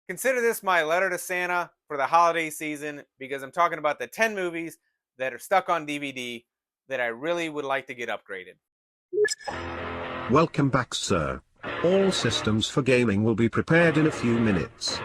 Consider this my letter to Santa for the holiday season because I'm talking about the 10 movies that are stuck on DVD that I really would like to get upgraded. Welcome back, sir. All systems for gaming will be prepared in a few minutes.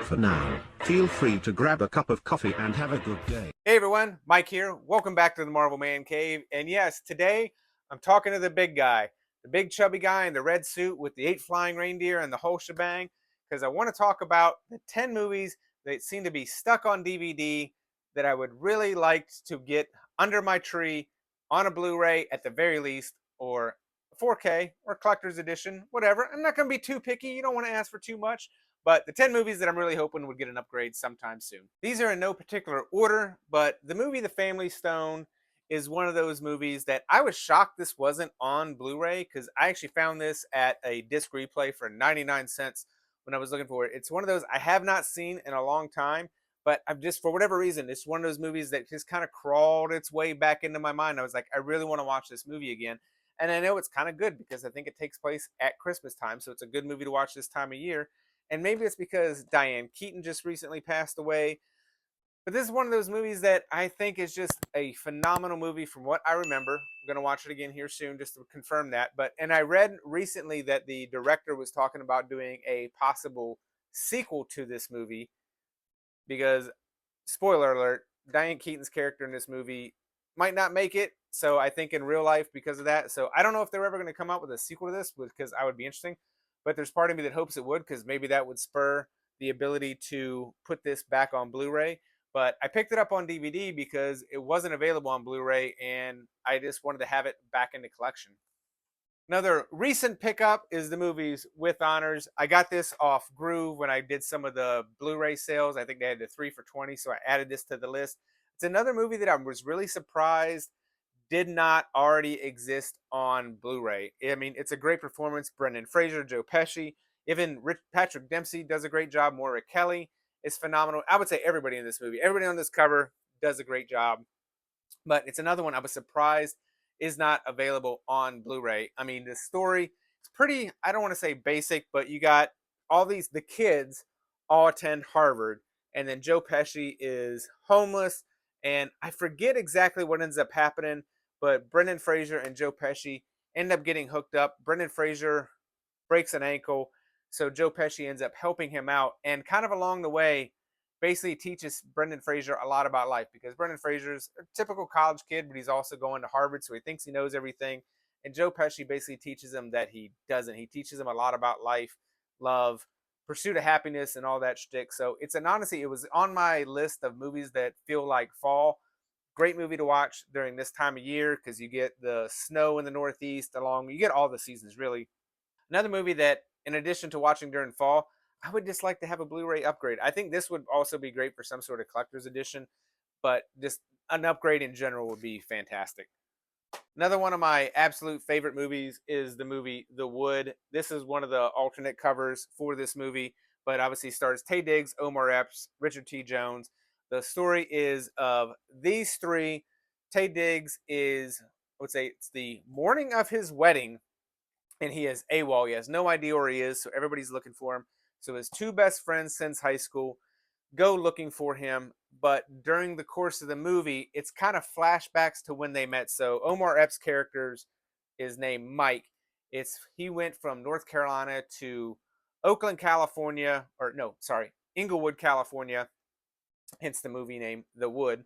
For now, feel free to grab a cup of coffee and have a good day. Hey everyone, Mike here. Welcome back to the Marvel Man Cave. And yes, today I'm talking to the big guy, the big chubby guy in the red suit with the 8 flying reindeer and the whole shebang, because I want to talk about the 10 movies that seem to be stuck on DVD that I would really like to get under my tree on a Blu-ray at the very least, or 4K or collector's edition, whatever. I'm not going to be too picky. You don't want to ask for too much. But the 10 movies that I'm really hoping would get an upgrade sometime soon. These are in no particular order, but the movie The Family Stone is one of those movies that I was shocked this wasn't on Blu-ray because I actually found this at a disc replay for 99 cents when I was looking for it. It's one of those I have not seen in a long time, but I've just, for whatever reason, it's one of those movies that just kind of crawled its way back into my mind. I was like, I really want to watch this movie again. And I know it's kind of good because I think it takes place at Christmas time, so it's a good movie to watch this time of year. And maybe it's because Diane Keaton just recently passed away. But this is one of those movies that I think is just a phenomenal movie from what I remember. I'm going to watch it again here soon just to confirm that. And I read recently that the director was talking about doing a possible sequel to this movie because, spoiler alert, Diane Keaton's character in this movie might not make it. So I think in real life because of that. So I don't know if they're ever going to come out with a sequel to this because I would be interesting. But there's part of me that hopes it would because maybe that would spur the ability to put this back on Blu-ray. But I picked it up on DVD because it wasn't available on Blu-ray and I just wanted to have it back in the collection. Another recent pickup is the movies With Honors. I got this off Groove when I did some of the Blu-ray sales. I think they had the 3 for 20, so I added this to the list. It's another movie that I was really surprised did not already exist on Blu-ray. I mean, it's a great performance. Brendan Fraser, Joe Pesci, even Patrick Dempsey does a great job. Moira Kelly is phenomenal. I would say everybody in this movie, everybody on this cover does a great job. But it's another one I was surprised is not available on Blu-ray. I mean, the story is pretty, I don't want to say basic, but you got the kids all attend Harvard, and then Joe Pesci is homeless, and I forget exactly what ends up happening, but Brendan Fraser and Joe Pesci end up getting hooked up. Brendan Fraser breaks an ankle, so Joe Pesci ends up helping him out, and kind of along the way, basically teaches Brendan Fraser a lot about life because Brendan Fraser's a typical college kid, but he's also going to Harvard, so he thinks he knows everything. And Joe Pesci basically teaches him that he doesn't. He teaches him a lot about life, love, pursuit of happiness, and all that shtick. So it's an honestly, it was on my list of movies that feel like fall. Great movie to watch during this time of year because you get the snow in the Northeast you get all the seasons really. Another movie that, in addition to watching during fall, I would just like to have a Blu-ray upgrade. I think this would also be great for some sort of collector's edition, but just an upgrade in general would be fantastic. Another one of my absolute favorite movies is the movie The Wood. This is one of the alternate covers for this movie, but obviously stars Taye Diggs, Omar Epps, Richard T. Jones. The story is of these three. Taye Diggs is, I would say, it's the morning of his wedding, and he is AWOL. He has no idea where he is, so everybody's looking for him. So his two best friends since high school go looking for him, but during the course of the movie, it's kind of flashbacks to when they met. So Omar Epps' character's is named Mike. He went from North Carolina to Oakland, California, or no, sorry, Inglewood, California, hence the movie name The Wood.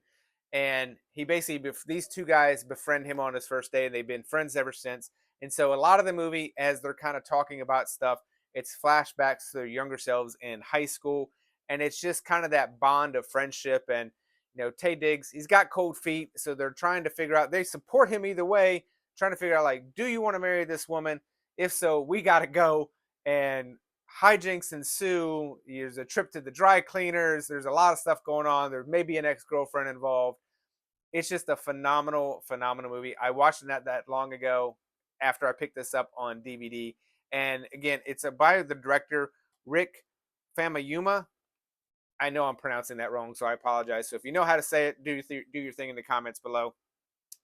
And he basically, these two guys befriend him on his first day. They've been friends ever since. And so a lot of the movie, as they're kind of talking about stuff, it's flashbacks to their younger selves in high school. And it's just kind of that bond of friendship. And, Taye Diggs, he's got cold feet. So they're trying to figure out, they support him either way, trying to figure out, like, do you want to marry this woman? If so, we got to go. And hijinks ensue. There's a trip to the dry cleaners. There's a lot of stuff going on. There may be an ex-girlfriend involved. It's just a phenomenal, phenomenal movie. I watched it not that long ago after I picked this up on DVD. And again, it's by the director, Rick Famuyiwa. I know I'm pronouncing that wrong, so I apologize. So if you know how to say it, do your thing in the comments below.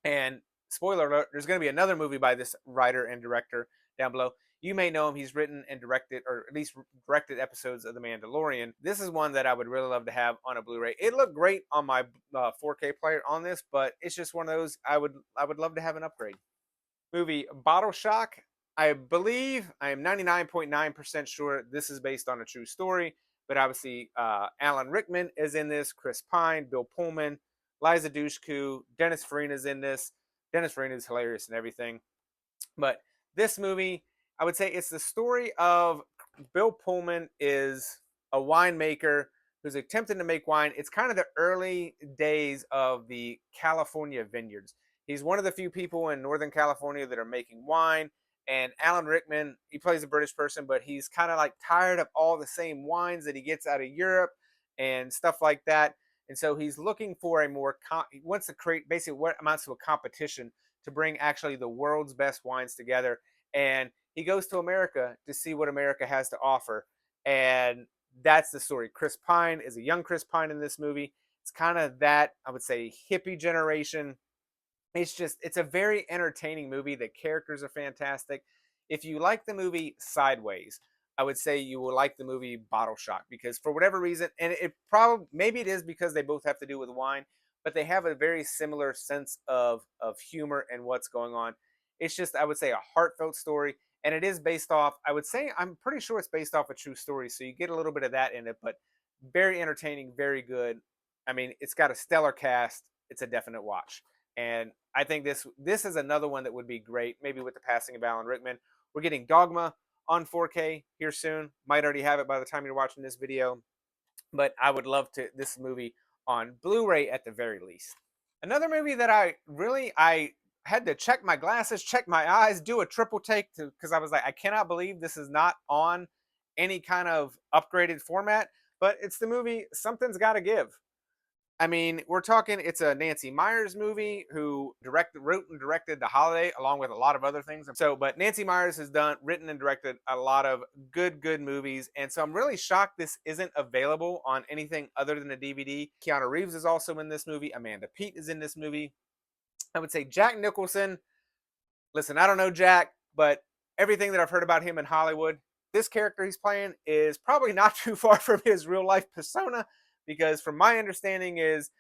And spoiler alert, there's going to be another movie by this writer and director down below. You may know him. He's written and directed, or at least directed episodes of The Mandalorian. This is one that I would really love to have on a Blu-ray. It looked great on my 4K player on this, but it's just one of those I would love to have an upgrade. Movie Bottle Shock. I believe, I am 99.9% sure this is based on a true story, but obviously Alan Rickman is in this, Chris Pine, Bill Pullman, Liza Dushku, Dennis Farina is in this. Dennis Farina is hilarious and everything. But this movie, I would say it's the story of Bill Pullman is a winemaker who's attempting to make wine. It's kind of the early days of the California vineyards. He's one of the few people in Northern California that are making wine. And Alan Rickman, he plays a British person, but he's kind of like tired of all the same wines that he gets out of Europe and stuff like that. And so he's looking for a more, he wants to create basically what amounts to a competition to bring actually the world's best wines together. And he goes to America to see what America has to offer. And that's the story. Chris Pine is a young Chris Pine in this movie. It's kind of that, I would say, hippie generation. It's a very entertaining movie. The characters are fantastic. If you like the movie Sideways, I would say you will like the movie Bottle Shock, because for whatever reason, and it probably, maybe it is because they both have to do with wine, but they have a very similar sense of humor and what's going on. It's just, I would say, a heartfelt story, and it is based off, I would say, I'm pretty sure it's based off a true story, so you get a little bit of that in it, but very entertaining, very good. I mean, it's got a stellar cast. It's a definite watch. And I think this is another one that would be great, maybe with the passing of Alan Rickman. We're getting Dogma on 4K here soon. Might already have it by the time you're watching this video. But I would love to this movie on Blu-ray at the very least. Another movie that I had to check my glasses, check my eyes, do a triple take because I was like, I cannot believe this is not on any kind of upgraded format. But it's the movie Something's Gotta Give. I mean, we're talking, it's a Nancy Meyers movie who wrote and directed The Holiday along with a lot of other things. So, but Nancy Meyers has written and directed a lot of good movies. And so I'm really shocked this isn't available on anything other than a DVD. Keanu Reeves is also in this movie. Amanda Peet is in this movie. I would say Jack Nicholson. Listen, I don't know Jack, but everything that I've heard about him in Hollywood, this character he's playing is probably not too far from his real life persona, because from my understanding is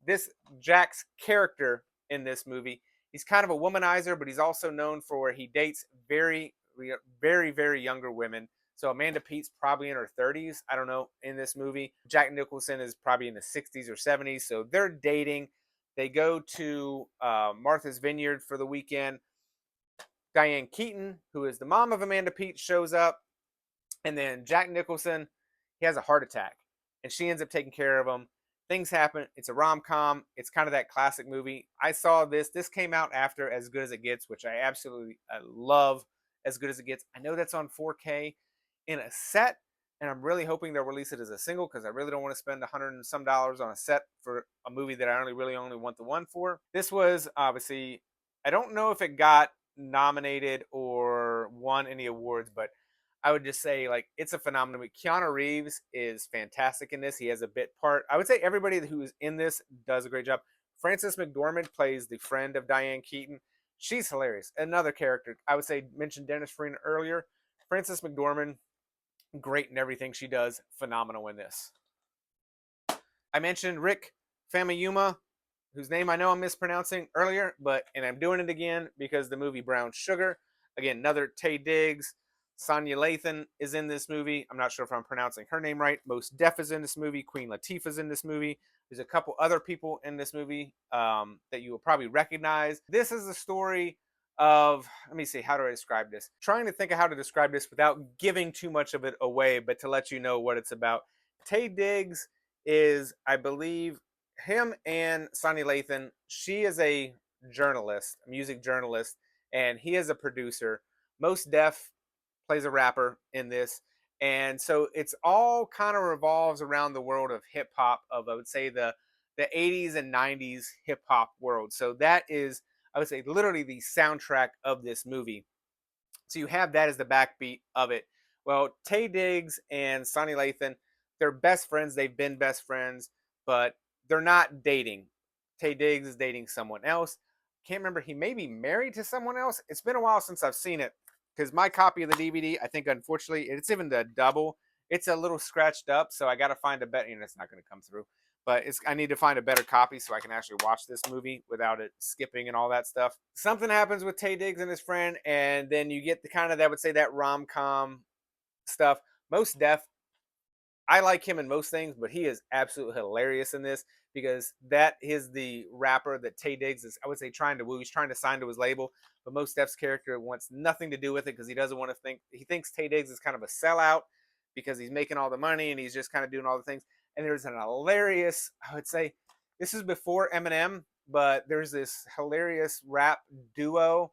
this Jack's character in this movie, he's kind of a womanizer, but he's also known for he dates very younger women. So Amanda Peet's probably in her 30s, I don't know, in this movie. Jack Nicholson is probably in the 60s or 70s, so they're dating. They go to Martha's Vineyard for the weekend. Diane Keaton, who is the mom of Amanda Peet, shows up, and then Jack Nicholson, he has a heart attack, and she ends up taking care of him. Things happen. It's a rom-com. It's kind of that classic movie. I saw this. This came out after As Good as It Gets, which I absolutely love. As Good as It Gets. I know that's on 4K in a set, and I'm really hoping they'll release it as a single, because I really don't want to spend $100 and some on a set for a movie that I really only want the one for. This was obviously, I don't know if it got nominated or won any awards, but I would just say, like, it's a phenomenal. Keanu Reeves is fantastic in this. He has a bit part. I would say everybody who is in this does a great job. Frances McDormand plays the friend of Diane Keaton. She's hilarious. Another character. I would say, mentioned Dennis Farina earlier. Frances McDormand, great in everything she does. Phenomenal in this. I mentioned Rick Famuyiwa, whose name I know I'm mispronouncing earlier, and I'm doing it again because the movie Brown Sugar. Again, another Taye Diggs. Sonya Lathan is in this movie. I'm not sure if I'm pronouncing her name right. Mos Def is in this movie. Queen Latifah's in this movie. There's a couple other people in this movie that you will probably recognize. This is the story of, let me see, how do I describe this? Trying to think of how to describe this without giving too much of it away, but to let you know what it's about. Taye Diggs is, I believe, him and Sonya Lathan. She is a journalist, a music journalist, and he is a producer. Mos Def plays a rapper in this, and so it's all kind of revolves around the world of hip hop, of, I would say, the 80s and 90s hip hop world. So that is, I would say, literally the soundtrack of this movie. So you have that as the backbeat of it. Well, Taye Diggs and Sonya Lathan, they're best friends. They've been best friends, but they're not dating. Taye Diggs is dating someone else. Can't remember. He may be married to someone else. It's been a while since I've seen it. because my copy of the DVD, I think unfortunately, it's even the double. It's a little scratched up, so I got to find a better. It's not going to come through, but I need to find a better copy so I can actually watch this movie without it skipping and all that stuff. Something happens with Tay Diggs and his friend, and then you get the kind of that would say that rom com stuff. Most Def, I like him in most things, but he is absolutely hilarious in this because that is the rapper that Tay Diggs is, I would say, trying to woo. He's trying to sign to his label, but Most Def's character wants nothing to do with it because he doesn't want to think. He thinks Tay Diggs is kind of a sellout because he's making all the money and he's just kind of doing all the things. And there's an hilarious, I would say, this is before Eminem, but there's this hilarious rap duo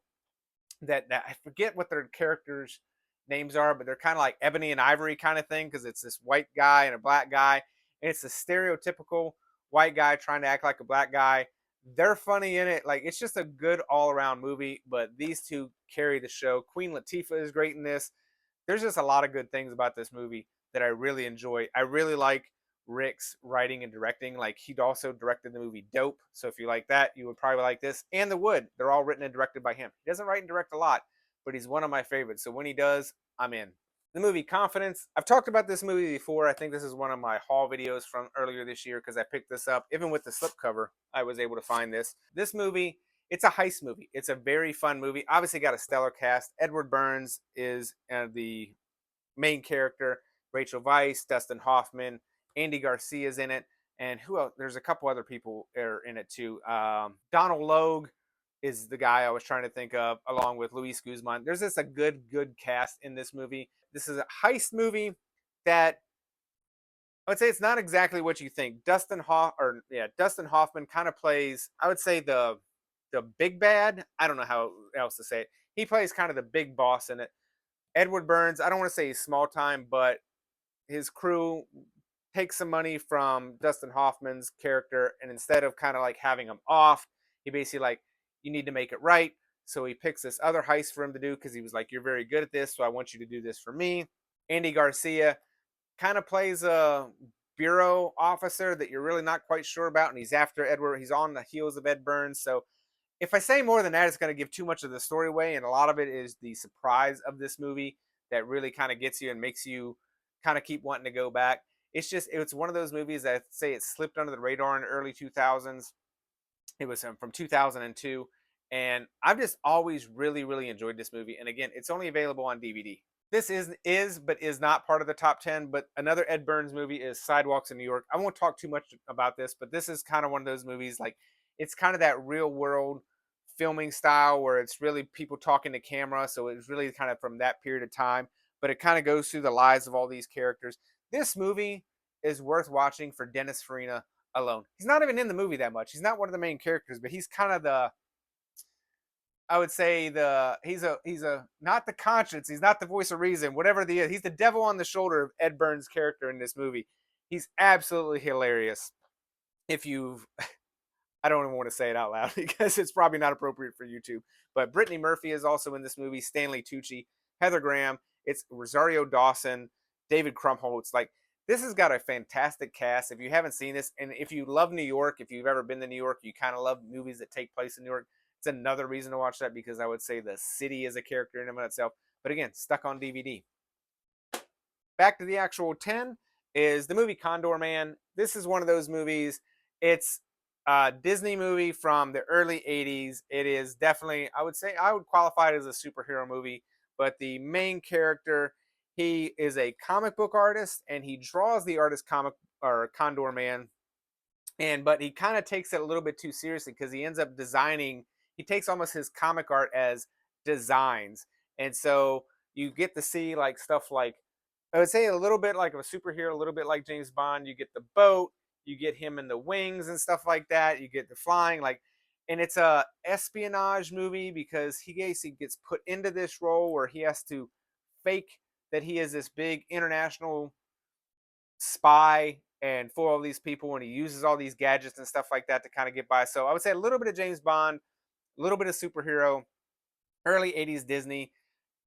that I forget what their characters' names are, but they're kind of like Ebony and Ivory kind of thing because it's this white guy and a black guy, and it's a stereotypical white guy trying to act like a black guy. They're funny in it. Like it's just a good all around movie. But these two carry the show. Queen Latifah is great in this. There's just a lot of good things about this movie that I really enjoy. I really like Rick's writing and directing. Like he'd also directed the movie Dope. So if you like that, you would probably like this. And The Wood. They're all written and directed by him. He doesn't write and direct a lot, but he's one of my favorites. So when he does, I'm in. The movie Confidence. I've talked about this movie before. I think this is one of my haul videos from earlier this year because I picked this up. Even with the slipcover, I was able to find this. This movie, it's a heist movie. It's a very fun movie. Obviously got a stellar cast. Edward Burns is the main character. Rachel Weisz, Dustin Hoffman, Andy Garcia's in it, and who else? There's a couple other people are in it too. Donald Logue is the guy I was trying to think of, along with Luis Guzman. There's just a good cast in this movie. This is a heist movie that I would say it's not exactly what you think. Dustin Hoffman kind of plays, I would say the big bad. I don't know how else to say it. He plays kind of the big boss in it. Edward Burns, I don't want to say he's small time, but his crew takes some money from Dustin Hoffman's character, and instead of kind of like having him off, he basically like, you need to make it right. So he picks this other heist for him to do because he was like, you're very good at this, so I want you to do this for me. Andy Garcia kind of plays a bureau officer that you're really not quite sure about, and he's after Edward. He's on the heels of Ed Burns. So if I say more than that, it's going to give too much of the story away, and a lot of it is the surprise of this movie that really kind of gets you and makes you kind of keep wanting to go back. It's one of those movies that I'd say it slipped under the radar in the early 2000s. It was from 2002, and I've just always really enjoyed this movie. And again, it's only available on DVD. This is not part of the top 10, but another Ed Burns movie is Sidewalks in New York. I won't talk too much about this, but this is kind of one of those movies, like it's kind of that real world filming style where it's really people talking to camera, so it's really kind of from that period of time, but it kind of goes through the lives of all these characters. This movie is worth watching for Dennis Farina alone. He's not even in the movie that much. He's not one of the main characters, but he's kind of the, I would say he's a not the conscience, he's not the voice of reason, whatever he's the devil on the shoulder of Ed Burns' character in this movie. He's absolutely hilarious. If you've I don't even want to say it out loud because it's probably not appropriate for YouTube. But Brittany Murphy is also in this movie, Stanley Tucci, Heather Graham, it's Rosario Dawson, David Krumholtz. Like this has got a fantastic cast. If you haven't seen this, and if you love New York, if you've ever been to New York, you kind of love movies that take place in New York. It's another reason to watch that because I would say the city is a character in and of itself. But again, stuck on DVD. Back to the actual 10 is the movie Condor Man. This is one of those movies. It's a Disney movie from the early 80s. It is definitely, I would say, I would qualify it as a superhero movie. But the main character, he is a comic book artist and he draws the artist comic or Condor Man. But he kind of takes it a little bit too seriously because he ends up designing, he takes almost his comic art as designs. And so you get to see like stuff like, I would say a little bit like a superhero, a little bit like James Bond. You get the boat, you get him in the wings and stuff like that. You get the flying, like, and it's a espionage movie because he basically gets put into this role where he has to fake that he is this big international spy and for all these people, and he uses all these gadgets and stuff like that to kind of get by. So I would say a little bit of James Bond, a little bit of superhero, early 80s Disney.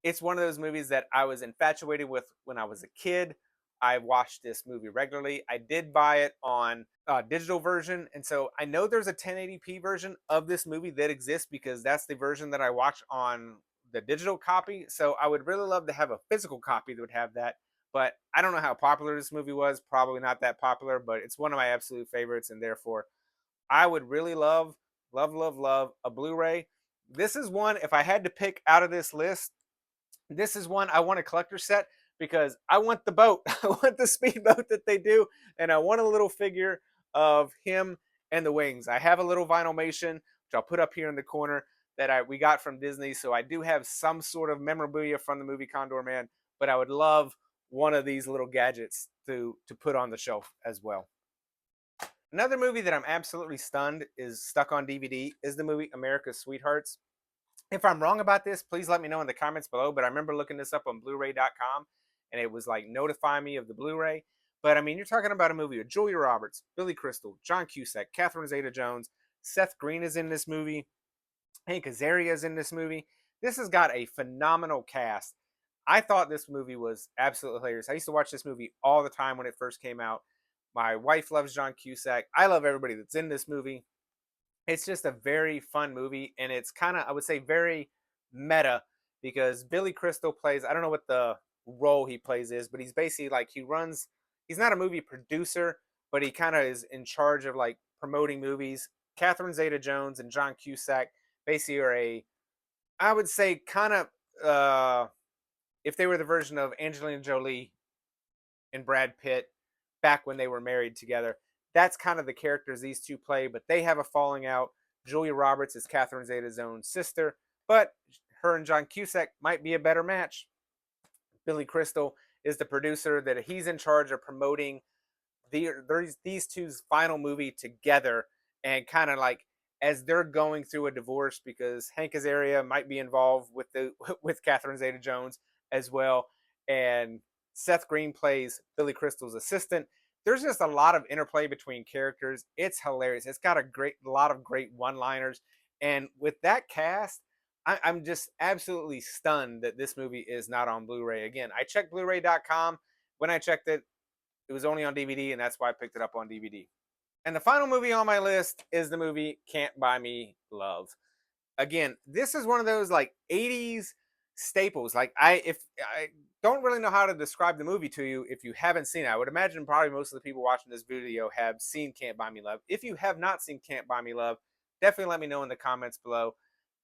It's one of those movies that I was infatuated with when I was a kid. I watched this movie regularly. I did buy it on digital version, and so I know there's a 1080p version of this movie that exists because that's the version that I watch on the digital copy, so I would really love to have a physical copy that would have that. But I don't know how popular this movie was. Probably not that popular, but it's one of my absolute favorites, and therefore I would really love, love, love, love a Blu-ray. This is one, if I had to pick out of this list, this is one I want a collector set because I want the boat. I want the speedboat that they do, and I want a little figure of him and the wings. I have a little vinylmation, which I'll put up here in the corner that we got from Disney. So I do have some sort of memorabilia from the movie Condor Man, but I would love one of these little gadgets to put on the shelf as well. Another movie that I'm absolutely stunned is stuck on DVD is the movie America's Sweethearts. If I'm wrong about this, please let me know in the comments below. But I remember looking this up on Blu-ray.com, and it was like notifying me of the Blu-ray. But I mean, you're talking about a movie with Julia Roberts, Billy Crystal, John Cusack, Catherine Zeta-Jones, Seth Green is in this movie, Hank Azaria is in this movie. This has got a phenomenal cast. I thought this movie was absolutely hilarious. I used to watch this movie all the time when it first came out. My wife loves John Cusack. I love everybody that's in this movie. It's just a very fun movie, and it's kind of, I would say, very meta because Billy Crystal plays, I don't know what the role he plays is, but he's basically like he's not a movie producer, but he kind of is in charge of like promoting movies. Catherine Zeta Jones and John Cusack basically are I would say, kind of, if they were the version of Angelina Jolie and Brad Pitt back when they were married together. That's kind of the characters these two play, but they have a falling out. Julia Roberts is Catherine Zeta's own sister, but her and John Cusack might be a better match. Billy Crystal is the producer that he's in charge of promoting these two's final movie together, and kind of like as they're going through a divorce because Hank Azaria might be involved with the with Catherine Zeta-Jones as well, and Seth Green plays Billy Crystal's assistant. There's just a lot of interplay between characters. It's hilarious. It's got a lot of great one-liners, and with that cast, I'm just absolutely stunned that this movie is not on Blu-ray. Again, I checked Blu-ray.com. When I checked it, it was only on DVD, and that's why I picked it up on DVD. And the final movie on my list is the movie Can't Buy Me Love. Again, this is one of those like 80s staples. Like if I don't really know how to describe the movie to you if you haven't seen it. I would imagine probably most of the people watching this video have seen Can't Buy Me Love. If you have not seen Can't Buy Me Love, definitely let me know in the comments below.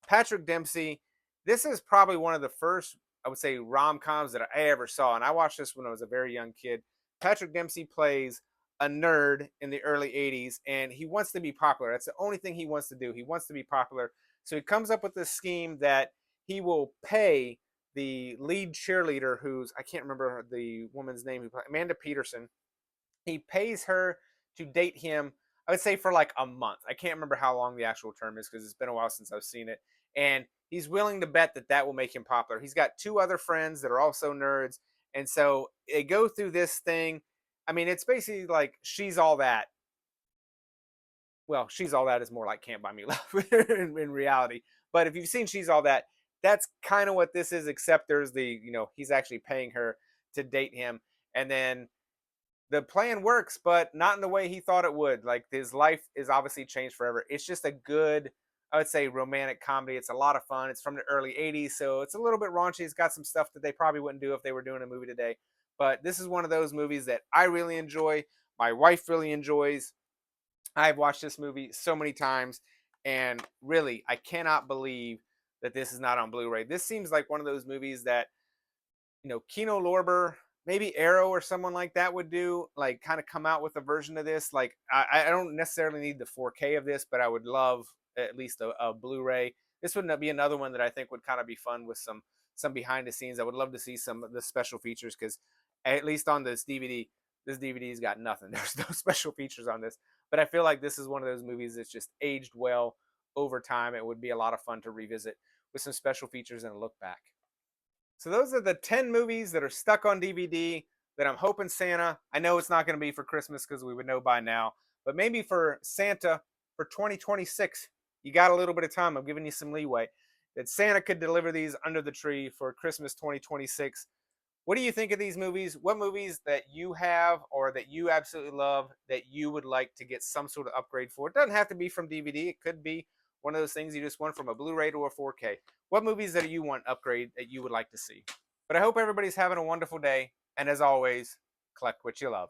Patrick Dempsey, this is probably one of the first, I would say, rom-coms that I ever saw, and I watched this when I was a very young kid. Patrick Dempsey plays a nerd in the early 80s, and he wants to be popular. That's the only thing he wants to do. He wants to be popular. So he comes up with this scheme that he will pay the lead cheerleader, who's, I can't remember the woman's name, Amanda Peterson. He pays her to date him, I would say, for like a month. I can't remember how long the actual term is because it's been a while since I've seen it. And he's willing to bet that that will make him popular. He's got two other friends that are also nerds. And so they go through this thing. I mean, it's basically like She's All That. Well, She's All That is more like Can't Buy Me Love in reality. But if you've seen She's All That, that's kind of what this is, except there's he's actually paying her to date him. And then the plan works, but not in the way he thought it would. Like, his life is obviously changed forever. It's just a good, I would say, romantic comedy. It's a lot of fun. It's from the early 80s, so it's a little bit raunchy. It's got some stuff that they probably wouldn't do if they were doing a movie today. But this is one of those movies that I really enjoy. My wife really enjoys. I've watched this movie so many times, and really, I cannot believe that this is not on Blu-ray. This seems like one of those movies that, Kino Lorber, maybe Arrow or someone like that would do, like kind of come out with a version of this. Like, I don't necessarily need the 4K of this, but I would love at least a Blu-ray. This would be another one that I think would kind of be fun with some behind the scenes. I would love to see some of the special features because at least on this DVD's got nothing. There's no special features on this. But I feel like this is one of those movies that's just aged well over time. It would be a lot of fun to revisit with some special features and a look back. So those are the 10 movies that are stuck on DVD that I'm hoping Santa, I know it's not going to be for Christmas because we would know by now, but maybe for Santa for 2026, you got a little bit of time. I'm giving you some leeway that Santa could deliver these under the tree for Christmas 2026. What do you think of these movies? What movies that you have or that you absolutely love that you would like to get some sort of upgrade for? It doesn't have to be from DVD. It could be one of those things you just want from a Blu-ray to a 4K. What movies that you want upgrade that you would like to see? But I hope everybody's having a wonderful day, and as always, collect what you love.